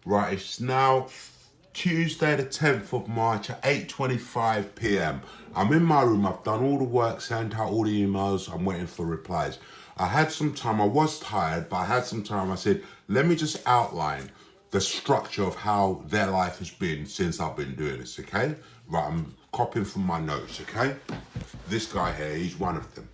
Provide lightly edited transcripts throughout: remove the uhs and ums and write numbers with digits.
Right, it's now Tuesday the 10th of March at 8:25 p.m. I'm in my room, I've done all the work, sent out all the emails, I'm waiting for replies. I had some time, I was tired, but I had some time. I said, let me just outline the structure of how their life has been since I've been doing this, okay? Right, I'm copying from my notes, okay? This guy here, he's one of them.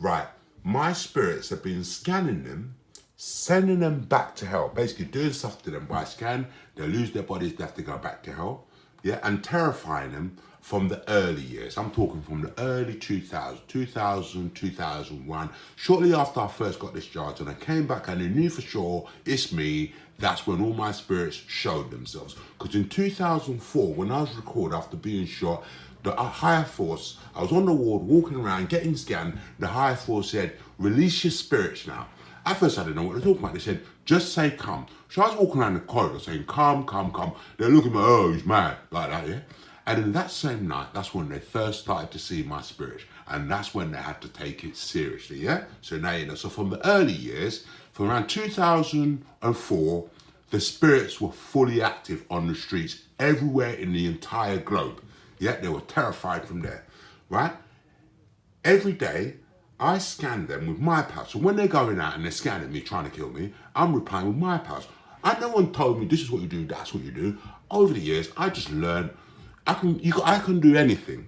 Right, my spirits have been scanning them, sending them back to hell, basically doing stuff to them by scan. They lose their bodies, they have to go back to hell, yeah, and terrifying them from the early years. I'm talking from the early 2000s, 2000, 2001, shortly after I first got discharged, and I came back and I knew for sure it's me. That's when all my spirits showed themselves. Because in 2004, when I was recorded after being shot, the higher force, I was on the ward walking around getting scanned. The higher force said, release your spirits now. At first I didn't know what they were talking about. They said, just say come. So I was walking around the corridor saying, come, come, come. They're looking at me, oh, he's mad, like that, yeah? And in that same night, that's when they first started to see my spirit. And that's when they had to take it seriously, yeah? So now you know. So from the early years, from around 2004, the spirits were fully active on the streets everywhere in the entire globe. Yeah, they were terrified from there, right? Every day, I scan them with my powers. So when they're going out and they're scanning me, trying to kill me, I'm replying with my powers. And no one told me this is what you do, that's what you do. Over the years, I just learned I can do anything.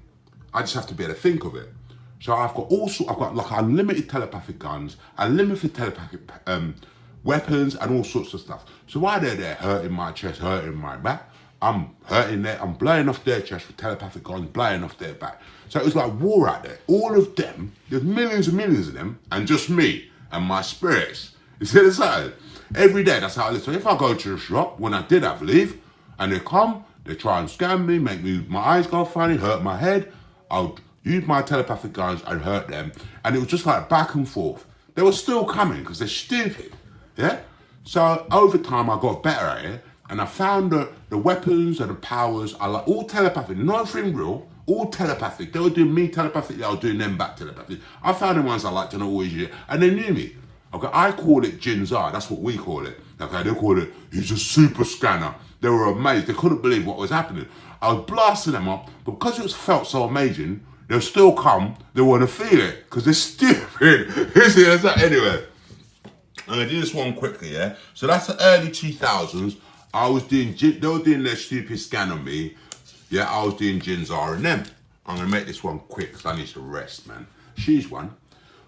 I just have to be able to think of it. So I've got like unlimited telepathic guns, unlimited telepathic weapons, and all sorts of stuff. So while they're there hurting my chest, hurting my back, I'm blowing off their chest with telepathic guns, blowing off their back. So it was like war out there. All of them, there's millions and millions of them, and just me and my spirits. You see the side? Every day, that's how I live. So if I go to the shop, when I did have leave, and they come, they try and scam me, make me my eyes go funny, hurt my head, I'll use my telepathic guns and hurt them. And it was just like back and forth. They were still coming because they're stupid. Yeah? So over time I got better at it, and I found the weapons and the powers are like all telepathic, nothing real, all telepathic. They were doing me telepathic, I was doing them back telepathic. I found the ones I liked and always use, and they knew me. Okay, I call it Jinzar, that's what we call it. Okay, they call it, he's a super scanner. They were amazed, they couldn't believe what was happening. I was blasting them up, but because it was felt so amazing, they'll still come, they want to feel it, because they're stupid. You see, that's that anyway. I'm going to do this one quickly, yeah? So that's the early 2000s. They were doing their stupid scan on me. Yeah, I was doing Jinzar and them. I'm going to make this one quick because I need to rest, man. She's one.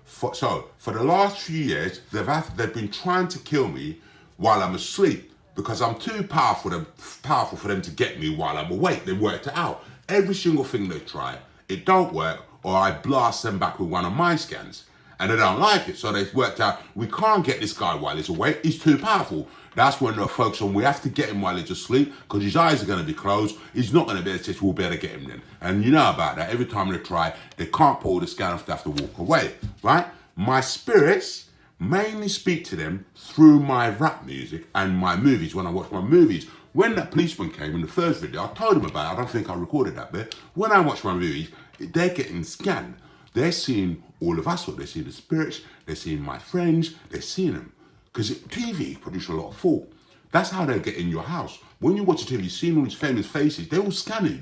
For the last few years, they've been trying to kill me while I'm asleep because I'm too powerful for them to get me while I'm awake. They worked it out. Every single thing they try, it don't work, or I blast them back with one of my scans. And they don't like it, so they've worked out, we can't get this guy while he's awake, he's too powerful. That's when they're focused on, we have to get him while he's asleep, because his eyes are going to be closed, he's not going to be able to we'll be able to get him then. And you know about that, every time they try, they can't pull the scan off, they have to walk away, right? My spirits mainly speak to them through my rap music and my movies, when I watch my movies. When that policeman came in the first video, I told him about it, I don't think I recorded that bit. When I watch my movies, they're getting scanned. They're seeing all of us, they're seeing the spirits, they're seeing my friends, they're seeing them. Because TV produces a lot of thought. That's how they get in your house. When you watch a TV, seeing all these famous faces, they're all scanning,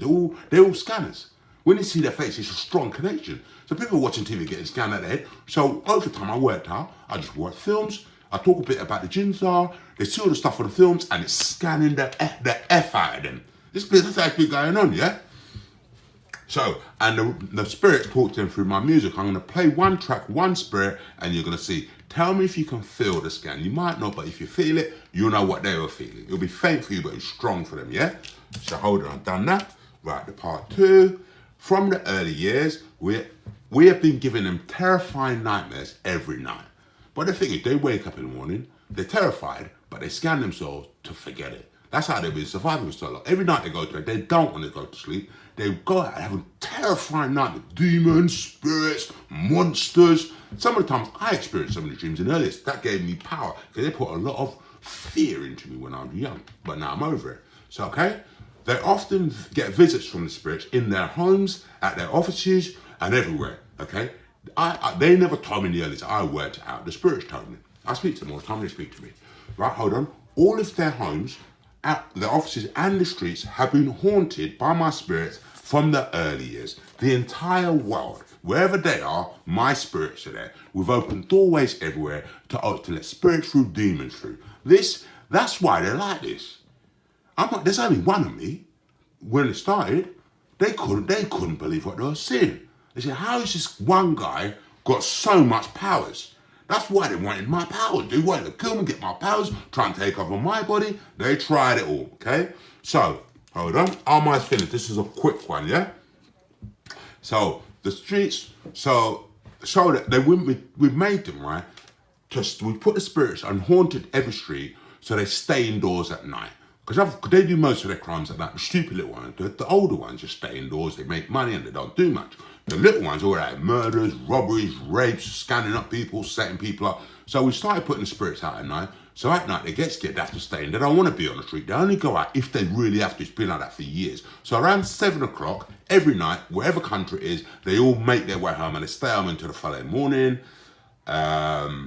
they're all scanners. When you see their face, it's a strong connection. So people watching TV getting scanned at their head. So over time I worked out, I just watch films, I talk a bit about the Jinzar, they see all the stuff on the films, and it's scanning the F out of them. That's actually going on, yeah? So, and the spirits talk to them through my music. I'm going to play one track, one spirit, and you're going to see. Tell me if you can feel the scan. You might not, but if you feel it, you'll know what they were feeling. It'll be faint for you, but it's strong for them, yeah? So hold on, I've done that. Right, the part two. From the early years, we have been giving them terrifying nightmares every night. But the thing is, they wake up in the morning, they're terrified, but they scan themselves to forget it. That's how they've been surviving so long. Every night they go to bed, they don't want to go to sleep. They go out and have a terrifying night with demons, spirits, monsters. Some of the times I experienced some of the dreams in earliest. That gave me power because they put a lot of fear into me when I was young. But now I'm over it. So, okay? They often get visits from the spirits in their homes, at their offices, and everywhere, okay? They never told me in the earliest. I worked it out. The spirits told me. I speak to them all the time. They speak to me. Right, hold on. All of their homes the offices and the streets have been haunted by my spirits from the early years. The entire world, wherever they are, my spirits are there. We've opened doorways everywhere to let spirits through, demons through. That's why they're like this. There's only one of me. When it started, they couldn't believe what they were seeing. They said, how has this one guy got so much powers? That's why they wanted my powers. They wanted to kill me, get my powers, try and take over my body. They tried it all, okay? So, hold on. Almost finished. This is a quick one, yeah? So, the streets, so that we've made them, right? We put the spirits on haunted every street so they stay indoors at night. Because they do most of their crimes at night. The stupid little ones, the older ones just stay indoors, they make money and they don't do much. The little ones all out murders, robberies, rapes, scanning up people, setting people up. So we started putting the spirits out at night. So at night they get scared, they have to stay in. They don't want to be on the street. They only go out if they really have to. It's been like that for years. So around 7 o'clock, every night, wherever country it is, they all make their way home and they stay home until the following morning. Yeah,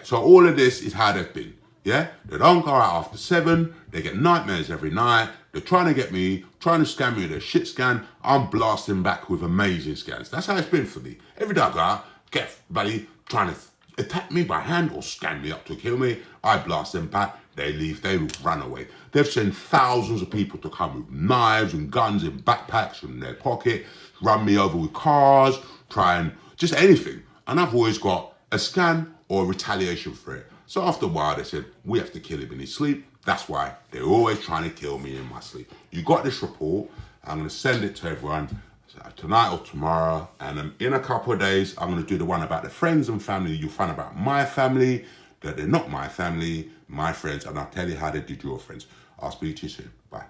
so all of this is how they've been. Yeah, they don't go out after 7. They get nightmares every night. They're trying to get me, trying to scam me with a shit scan. I'm blasting back with amazing scans. That's how it's been for me. Every day I go out, get buddy trying to attack me by hand or scan me up to kill me. I blast them back. They leave. They run away. They've sent thousands of people to come with knives and guns and backpacks in their pocket, run me over with cars, try and just anything. And I've always got a scan or a retaliation for it. So after a while, they said, we have to kill him in his sleep. That's why they're always trying to kill me in my sleep. You got this report. I'm going to send it to everyone tonight or tomorrow. And in a couple of days, I'm going to do the one about the friends and family. You'll find about my family, that they're not my family, my friends. And I'll tell you how they did your friends. I'll speak to you soon. Bye.